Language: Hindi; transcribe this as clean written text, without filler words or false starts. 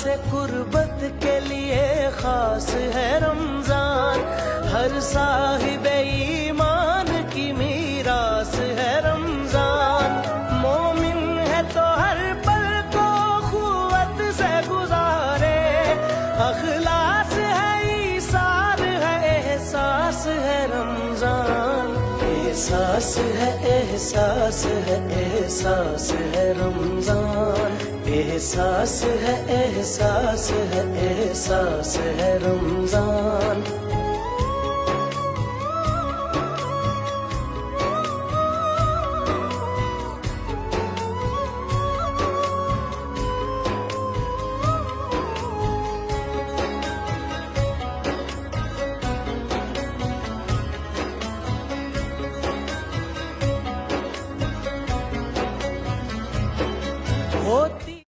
से कुर्बत के लिए खास है रमजान, हर साहिब ईमान की मीरास है रमजान। मोमिन है तो हर पल को खुवत से गुजारे, अखलास है ईसार है एहसास है रमजान। एहसास है एहसास है एहसास है रमजान, एहसास है एहसास है एहसास है रमजान।